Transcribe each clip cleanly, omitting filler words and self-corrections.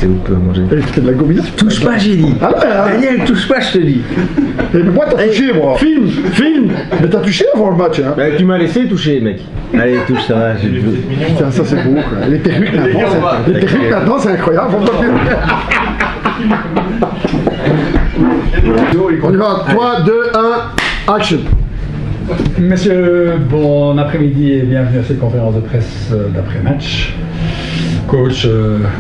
sais où peut manger. Tu fais de la gomina? Touche pas, j'ai dit. Ah ouais, Daniel, touche pas, je te dis. mais moi t'as touché moi. Film. Mais t'as touché avant le match hein. Bah, tu m'as laissé toucher, mec. Allez, touche, ça va. Putain, ça c'est beau quoi. Les perruques maintenant c'est incroyable. On y va, 3, 2, 1, action. Messieurs, bon après-midi et bienvenue à cette conférence de presse d'après-match. Coach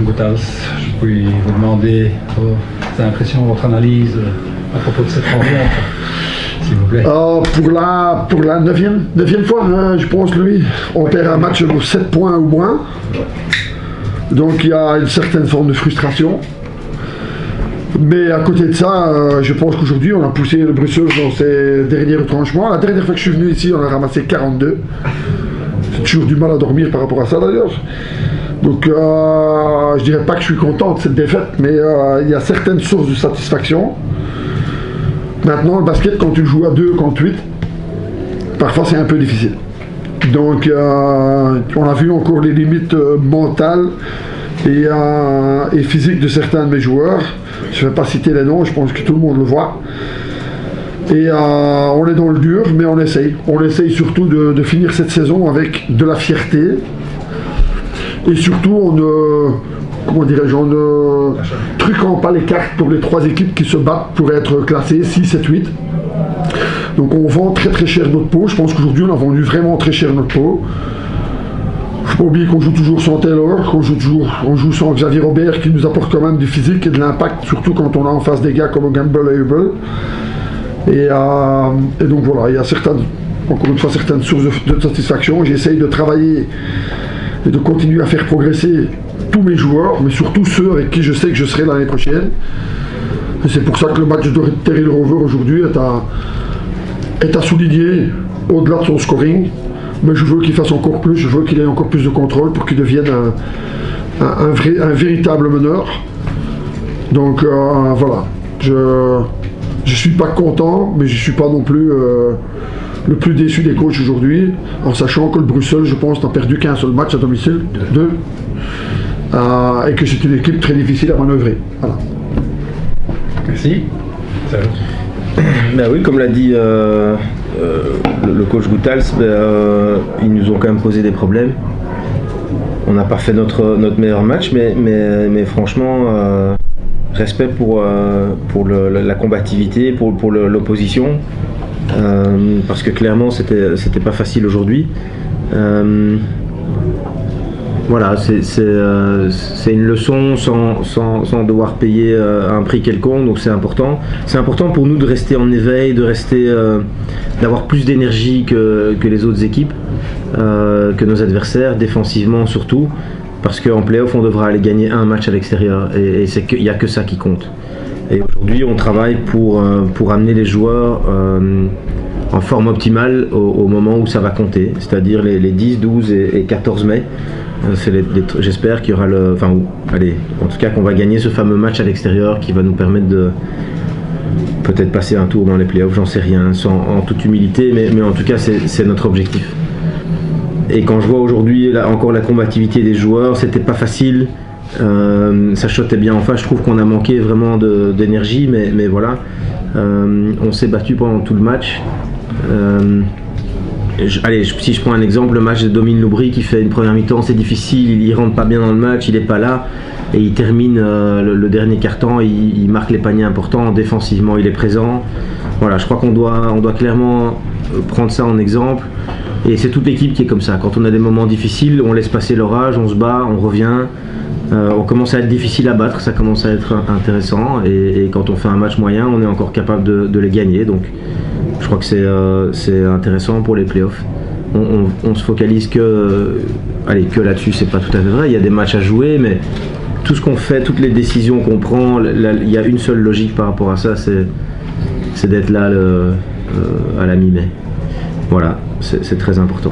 Goethals, je puis vous demander vos impressions, votre analyse à propos de cette rencontre, s'il vous plaît. Pour la neuvième fois, je pense, lui, on perd un match de 7 points ou moins. Donc il y a une certaine forme de frustration. Mais à côté de ça, je pense qu'aujourd'hui on a poussé le Bruxelles dans ses derniers retranchements. La dernière fois que je suis venu ici, on a ramassé 42. J'ai toujours du mal à dormir par rapport à ça d'ailleurs. Donc je dirais pas que je suis content de cette défaite, mais il y a certaines sources de satisfaction. Maintenant, le basket, quand tu le joues à 2 contre 8, parfois c'est un peu difficile. Donc on a vu encore les limites mentales et physiques de certains de mes joueurs. Je ne vais pas citer les noms, je pense que tout le monde le voit. Et on est dans le dur, mais on essaye. On essaye surtout de finir cette saison avec de la fierté. Et surtout, on ne truquant pas les cartes pour les 3 équipes qui se battent pour être classées 6, 7, 8. Donc on vend très très cher notre peau. Je pense qu'aujourd'hui, on a vendu vraiment très cher notre peau. Il ne faut pas oublier qu'on joue toujours sans Taylor, qu'on joue sans Xavier Robert qui nous apporte quand même du physique et de l'impact, surtout quand on a en face des gars comme Gamble et Hubble. Et donc voilà, il y a encore une fois certaines sources de satisfaction. J'essaye de travailler et de continuer à faire progresser tous mes joueurs, mais surtout ceux avec qui je sais que je serai l'année prochaine. Et c'est pour ça que le match de Terry Rover aujourd'hui est à souligner au-delà de son scoring. Mais je veux qu'il fasse encore plus, je veux qu'il ait encore plus de contrôle pour qu'il devienne un véritable meneur. Donc voilà, je suis pas content, mais je suis pas non plus le plus déçu des coachs aujourd'hui, en sachant que le Bruxelles, je pense, n'a perdu qu'un seul match à domicile, 2, et que c'est une équipe très difficile à manœuvrer. Voilà. Merci. Ben oui, comme l'a dit le coach Goethals, ils nous ont quand même posé des problèmes. On n'a pas fait notre meilleur match, mais franchement, respect pour la combativité, pour l'opposition, parce que clairement c'était pas facile aujourd'hui. Voilà, c'est une leçon sans devoir payer un prix quelconque, donc c'est important. C'est important pour nous de rester en éveil, d'avoir plus d'énergie que les autres équipes, que nos adversaires, défensivement surtout, parce qu'en play-off on devra aller gagner un match à l'extérieur, et il n'y a que ça qui compte. Et aujourd'hui on travaille pour amener les joueurs en forme optimale au moment où ça va compter, c'est-à-dire les 10, 12 et 14 mai. J'espère qu'il y aura en tout cas qu'on va gagner ce fameux match à l'extérieur qui va nous permettre de peut-être passer un tour dans les playoffs, j'en sais rien, en toute humilité, mais en tout cas c'est notre objectif. Et quand je vois aujourd'hui encore la combativité des joueurs, c'était pas facile, ça shotait bien en face, je trouve qu'on a manqué vraiment d'énergie, mais voilà, on s'est battu pendant tout le match. Si je prends un exemple, le match de Dominique Loubry qui fait une première mi-temps, c'est difficile, il rentre pas bien dans le match, il est pas là, et il termine le dernier quart-temps, il marque les paniers importants, défensivement il est présent. Voilà, je crois qu'on doit clairement prendre ça en exemple, et c'est toute l'équipe qui est comme ça. Quand on a des moments difficiles, on laisse passer l'orage, on se bat, on revient, on commence à être difficile à battre, ça commence à être intéressant, et quand on fait un match moyen, on est encore capable de les gagner. Donc je crois que c'est intéressant pour les playoffs. On se focalise que là-dessus, c'est pas tout à fait vrai. Il y a des matchs à jouer, mais tout ce qu'on fait, toutes les décisions qu'on prend, il y a une seule logique par rapport à ça, c'est d'être là à la mi-mai. Voilà, c'est très important.